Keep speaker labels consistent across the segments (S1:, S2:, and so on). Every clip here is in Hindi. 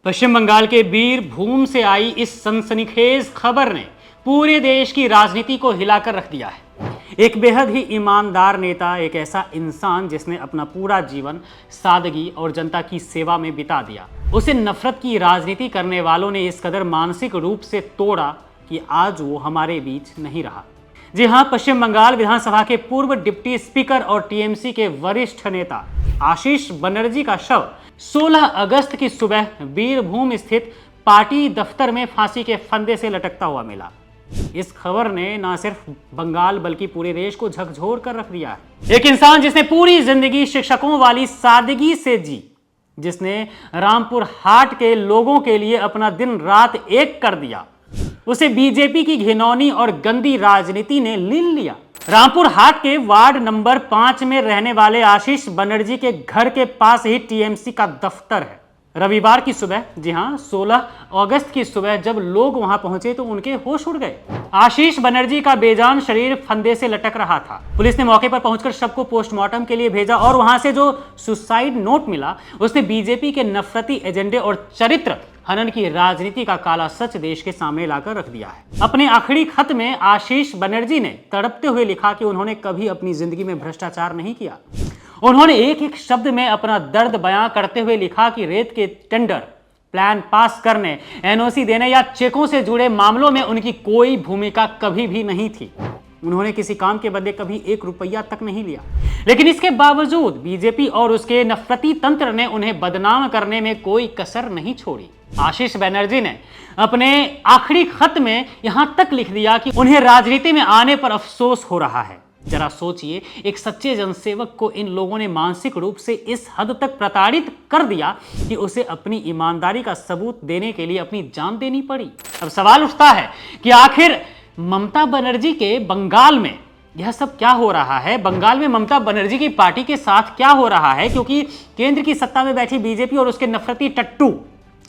S1: पश्चिम बंगाल के बीरभूम से आई इस सनसनीखेज खबर ने पूरे देश की राजनीति को हिलाकर रख दिया है। एक बेहद ही ईमानदार नेता, एक ऐसा इंसान जिसने अपना पूरा जीवन सादगी और जनता की सेवा में बिता दिया, उसे नफरत की राजनीति करने वालों ने इस कदर मानसिक रूप से तोड़ा कि आज वो हमारे बीच नहीं रहा। जी हां, पश्चिम बंगाल विधानसभा के पूर्व डिप्टी स्पीकर और टीएमसी के वरिष्ठ नेता आशीष बनर्जी का शव 16 अगस्त की सुबह बीरभूम स्थित पार्टी दफ्तर में फांसी के फंदे से लटकता हुआ मिला। इस खबर ने न सिर्फ बंगाल बल्कि पूरे देश को झकझोर कर रख दिया है। एक इंसान जिसने पूरी जिंदगी शिक्षकों वाली सादगी से जी, जिसने रामपुर हाट के लोगों के लिए अपना दिन रात एक कर दिया, उसे बीजेपी की घिनौनी और गंदी राजनीति ने लीन लिया। रामपुर हाट के वार्ड नंबर 5 में रहने वाले आशीष बनर्जी के घर के पास ही टीएमसी का दफ्तर है। रविवार की सुबह, जी हां 16 अगस्त की सुबह जब लोग वहां पहुंचे तो उनके होश उड़ गए। आशीष बनर्जी का बेजान शरीर फंदे से लटक रहा था। पुलिस ने मौके पर पहुंचकर शव को पोस्टमार्टम के लिए भेजा और वहां से जो सुसाइड नोट मिला उसने बीजेपी के नफरती एजेंडे और चरित्र हनन की राजनीति का काला सच देश के सामने लाकर रख दिया है। अपने आखिरी खत में आशीष बनर्जी ने तड़पते हुए लिखा कि उन्होंने कभी अपनी जिंदगी में भ्रष्टाचार नहीं किया। उन्होंने एक एक शब्द में अपना दर्द बयां करते हुए लिखा कि रेत के टेंडर, प्लान पास करने, एनओसी देने या चेकों से जुड़े मामलों में उनकी कोई भूमिका कभी भी नहीं थी। उन्होंने किसी काम के बदले कभी 1 रुपया तक नहीं लिया। लेकिन इसके बावजूद बीजेपी और उसके नफरती तंत्र ने उन्हें बदनाम करने में कोई कसर नहीं छोड़ी। आशीष बनर्जी ने अपने आखिरी खत में यहां तक लिख दिया कि उन्हें राजनीति में आने पर अफसोस हो रहा है। जरा सोचिए, एक सच्चे जनसेवक को इन लोगों ने मानसिक रूप से इस हद तक प्रताड़ित कर दिया कि उसे अपनी ईमानदारी का सबूत देने के लिए अपनी जान देनी पड़ी। अब सवाल उठता है कि आखिर ममता बनर्जी के बंगाल में यह सब क्या हो रहा है? बंगाल में ममता बनर्जी की पार्टी के साथ क्या हो रहा है? क्योंकि केंद्र की सत्ता में बैठी बीजेपी और उसके नफरती टट्टू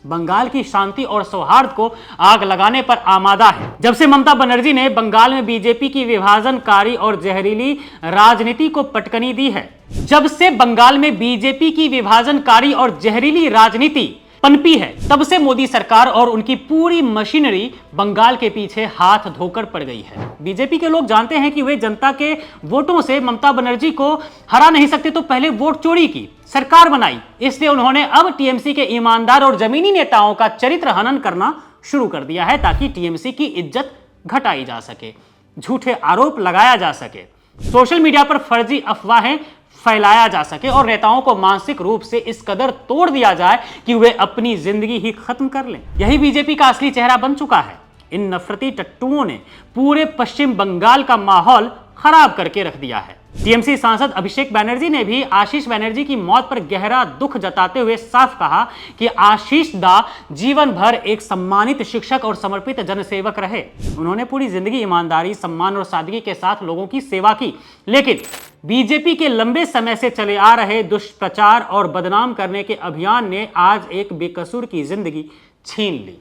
S1: बंगाल की शांति और सौहार्द को आग लगाने पर आमादा है। जब से ममता बनर्जी ने बंगाल में बीजेपी की विभाजनकारी और जहरीली राजनीति को पटकनी दी है, जब से बंगाल में बीजेपी की विभाजनकारी और जहरीली राजनीति पनपी है, तब से मोदी सरकार और उनकी पूरी मशीनरी बंगाल के पीछे हाथ धोकर पड़ गई है। बीजेपी के लोग जानते हैं कि वे जनता के वोटों से ममता बनर्जी को हरा नहीं सकते, तो पहले वोट चोरी की, सरकार बनाई। इसलिए उन्होंने अब टीएमसी के ईमानदार और जमीनी नेताओं का चरित्र हनन करना शुरू कर दिया है, ताकि टीएमसी की इज्जत घटाई जा सके, झूठे आरोप लगाया जा सके, सोशल मीडिया पर फर्जी अफवाहें फैलाया जा सके और नेताओं को मानसिक रूप से इस कदर तोड़ दिया जाए कि वे अपनी जिंदगी ही खत्म कर लें। यही बीजेपी का असली चेहरा बन चुका है। इन नफरती टट्टुओं ने पूरे पश्चिम बंगाल का माहौल खराब करके रख दिया है। टीएमसी सांसद अभिषेक बनर्जी ने भी आशीष बनर्जी की मौत पर गहरा दुख जताते हुए साफ कहा कि आशीष दा जीवन भर एक सम्मानित शिक्षक और समर्पित जनसेवक रहे। उन्होंने पूरी जिंदगी ईमानदारी, सम्मान और सादगी के साथ लोगों की सेवा की, लेकिन बीजेपी के लंबे समय से चले आ रहे दुष्प्रचार और बदनाम करने के अभियान ने आज एक बेकसूर की जिंदगी छीन ली।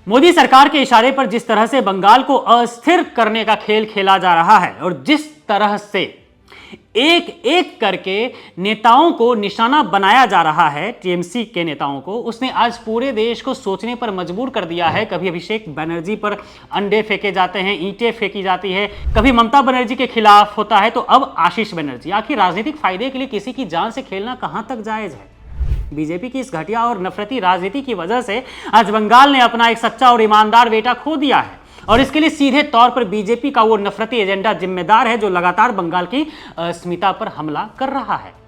S1: मोदी सरकार के इशारे पर जिस तरह से बंगाल को अस्थिर करने का खेल खेला जा रहा है और जिस तरह से एक एक करके नेताओं को निशाना बनाया जा रहा है, टीएमसी के नेताओं को, उसने आज पूरे देश को सोचने पर मजबूर कर दिया है। कभी अभिषेक बनर्जी पर अंडे फेंके जाते हैं, ईंटें फेंकी जाती है, कभी ममता बनर्जी के खिलाफ होता है, तो अब आशीष बनर्जी। आखिर राजनीतिक फायदे के लिए किसी की जान से खेलना कहां तक जायज है? बीजेपी की इस घटिया और नफरती राजनीति की वजह से आज बंगाल ने अपना एक सच्चा और ईमानदार बेटा खो दिया है, और इसके लिए सीधे तौर पर बीजेपी का वो नफरती एजेंडा जिम्मेदार है जो लगातार बंगाल की अस्मिता पर हमला कर रहा है।